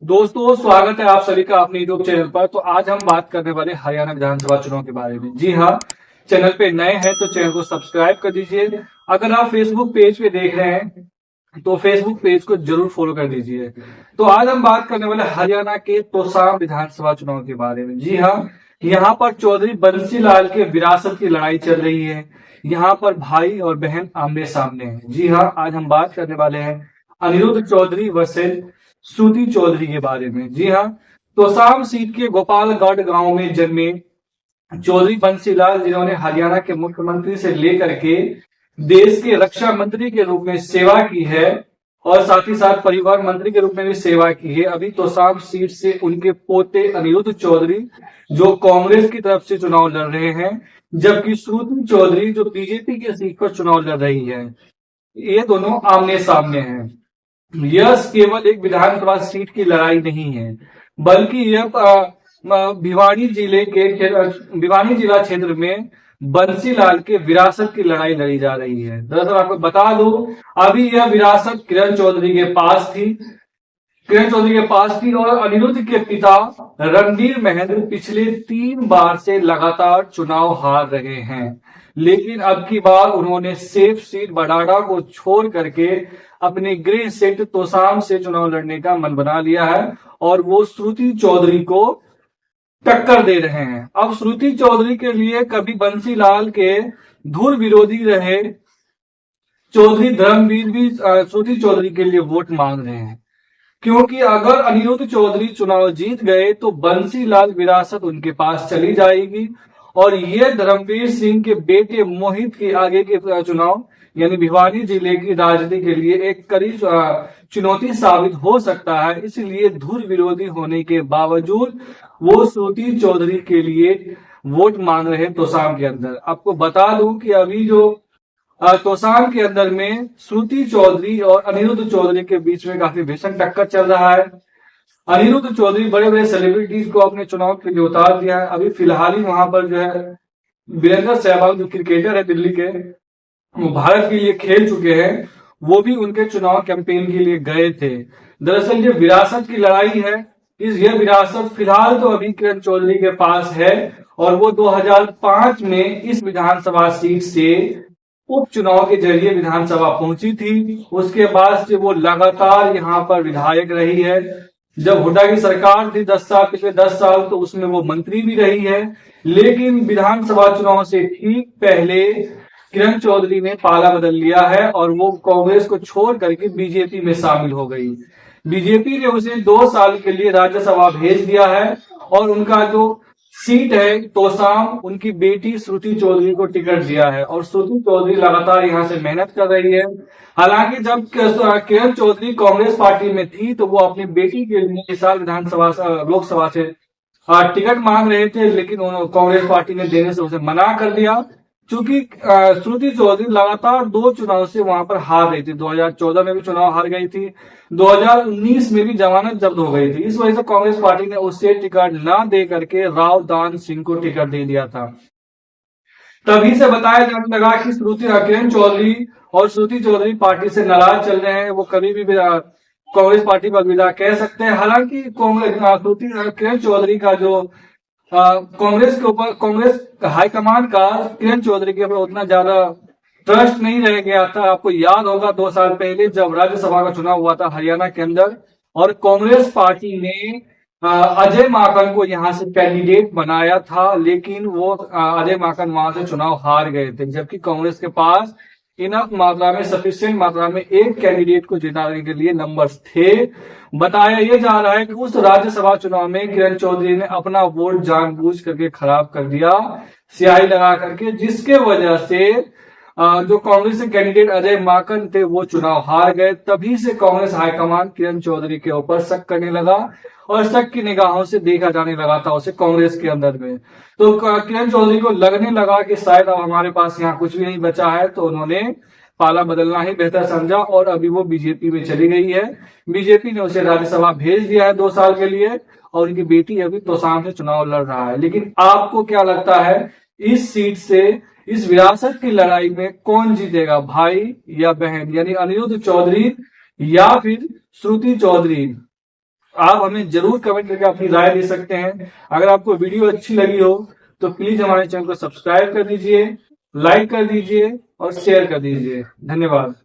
दोस्तों, स्वागत है आप सभी का अपने यूट्यूब चैनल पर। तो आज हम बात करने वाले हरियाणा विधानसभा चुनाव के बारे में। जी हाँ, चैनल पे नए हैं तो चैनल को सब्सक्राइब कर दीजिए। अगर आप फेसबुक पेज पे देख रहे हैं तो फेसबुक पेज को जरूर फॉलो कर दीजिए। तो आज हम बात करने वाले हरियाणा के तोसाम विधानसभा चुनाव के बारे में। जी हाँ, यहाँ पर चौधरी बंसी लाल के विरासत की लड़ाई चल रही है। यहाँ पर भाई और बहन आमने सामने हैं। जी हाँ, आज हम बात करने वाले हैं अनिरुद्ध चौधरी वर्सेस श्रुति चौधरी के बारे में। जी हाँ, तोसाम सीट के गोपालगढ़ गांव में जन्मे चौधरी बंसीलाल, जिन्होंने हरियाणा के मुख्यमंत्री से लेकर के देश के रक्षा मंत्री के रूप में सेवा की है और साथ ही साथ परिवहन मंत्री के रूप में भी सेवा की है। अभी तोसाम सीट से उनके पोते अनिरुद्ध चौधरी जो कांग्रेस की तरफ से चुनाव लड़ रहे हैं, जबकि श्रुति चौधरी जो बीजेपी की सीट पर चुनाव लड़ रही है। ये दोनों आमने सामने हैं। यह केवल एक विधानसभा सीट की लड़ाई नहीं है, बल्कि यह भिवानी जिला क्षेत्र में बंसीलाल के विरासत की लड़ाई लड़ी जा रही है। दरअसल आपको बता दूं, अभी यह विरासत किरण चौधरी के पास थी। और अनिरुद्ध के पिता रणधीर महेंद्र पिछले 3 बार से लगातार चुनाव हार रहे हैं, लेकिन अब की बार उन्होंने सेफ सीट बडाडा को छोड़ करके अपने गृह क्षेत्र तोसाम से चुनाव लड़ने का मन बना लिया है और वो श्रुति चौधरी को टक्कर दे रहे हैं। अब श्रुति चौधरी के लिए कभी बंसीलाल के धुर विरोधी रहे चौधरी धर्मवीर भी श्रुति चौधरी के लिए वोट मांग रहे हैं, क्योंकि अगर अनिरुद्ध चौधरी चुनाव जीत गए तो बंसीलाल विरासत उनके पास चली जाएगी और ये धर्मवीर सिंह के बेटे मोहित के आगे के चुनाव यानी भिवानी जिले की राजनीति के लिए एक कड़ी चुनौती साबित हो सकता है। इसलिए धुर विरोधी होने के बावजूद वो श्रुति चौधरी के लिए वोट मांग रहे हैं तोसाम के अंदर। आपको बता दूं कि अभी जो तोसाम के अंदर में श्रुति चौधरी और अनिरुद्ध चौधरी के बीच में काफी भीषण टक्कर चल रहा है। अनिरुद्ध चौधरी बड़े बड़े सेलिब्रिटीज को अपने चुनाव के लिए उतार दिया है। अभी फिलहाल ही वहां पर जो है वीरेंद्र सहवाग जो क्रिकेटर है दिल्ली के, वो भारत के लिए खेल चुके हैं, वो भी उनके चुनाव कैंपेन के लिए गए थे। दरअसल ये विरासत की लड़ाई है। यह विरासत फिलहाल तो अभी किरण चौधरी के पास है और वो 2005 में इस विधानसभा सीट से उपचुनाव के जरिए विधानसभा पहुंची थी। उसके बाद से वो लगातार यहाँ पर विधायक रही है। जब हुड्डा की सरकार थी 10 साल, पिछले 10 साल, तो उसमें वो मंत्री भी रही है। लेकिन विधानसभा चुनाव से ठीक पहले किरण चौधरी ने पाला बदल लिया है और वो कांग्रेस को छोड़ करके बीजेपी में शामिल हो गई। बीजेपी ने उसे 2 साल के लिए राज्यसभा भेज दिया है और उनका जो सीट है तोसाम, उनकी बेटी श्रुति चौधरी को टिकट दिया है और श्रुति चौधरी लगातार यहाँ से मेहनत कर रही है। हालांकि जब किरण चौधरी कांग्रेस पार्टी में थी तो वो अपनी बेटी के लिए इस साल विधानसभा लोकसभा से टिकट मांग रहे थे, लेकिन कांग्रेस पार्टी ने देने से उसे मना कर दिया। चूंकि श्रुति चौधरी लगातार 2 चुनाव से वहां पर हार रही थी। 2014 में भी चुनाव हार गई थी, 2019 में भी जमानत जब्त हो गई थी। इस वजह से कांग्रेस पार्टी ने उसे टिकट ना दे करके राव दान सिंह को टिकट दे दिया था। तभी से बताया जाने लगा कि किरण चौधरी और श्रुति चौधरी पार्टी से नाराज चल रहे हैं। वो कभी भी कांग्रेस पार्टी को अलविदा कह सकते हैं। हालांकि किरण चौधरी का जो कांग्रेस के ऊपर, कांग्रेस हाईकमान का किरण चौधरी के ऊपर उतना ज्यादा ट्रस्ट नहीं रह गया था। आपको याद होगा 2 साल पहले जब राज्यसभा का चुनाव हुआ था हरियाणा के अंदर और कांग्रेस पार्टी ने अजय माकन को यहां से कैंडिडेट बनाया था, लेकिन वो अजय माकन वहां से चुनाव हार गए थे, जबकि कांग्रेस के पास इनफ मात्रा में, सफिशिएंट मात्रा में एक कैंडिडेट को जिताने के लिए नंबर्स थे। बताया यह जा रहा है कि उस राज्यसभा चुनाव में किरण चौधरी ने अपना वोट जानबूझ करके खराब कर दिया, स्याही लगा करके, जिसके वजह से जो कांग्रेस के कैंडिडेट अजय माकन थे वो चुनाव हार गए। तभी से कांग्रेस हाईकमान किरण चौधरी के ऊपर शक करने लगा और शक की निगाहों से देखा जाने लगा था उसे कांग्रेस के अंदर में। तो किरण चौधरी को लगने लगा कि शायद अब हमारे पास यहाँ कुछ भी नहीं बचा है, तो उन्होंने पाला बदलना ही बेहतर समझा और अभी वो बीजेपी में चली गई है। बीजेपी ने उसे राज्यसभा भेज दिया है 2 साल के लिए और उनकी बेटी अभी तोसाम से चुनाव लड़ रहा है। लेकिन आपको क्या लगता है, इस सीट से, इस विरासत की लड़ाई में कौन जीतेगा, भाई या बहन, यानी अनिरुद्ध चौधरी या फिर श्रुति चौधरी? आप हमें जरूर कमेंट करके अपनी राय दे सकते हैं। अगर आपको वीडियो अच्छी लगी हो तो प्लीज हमारे चैनल को सब्सक्राइब कर दीजिए, लाइक कर दीजिए और शेयर कर दीजिए। धन्यवाद।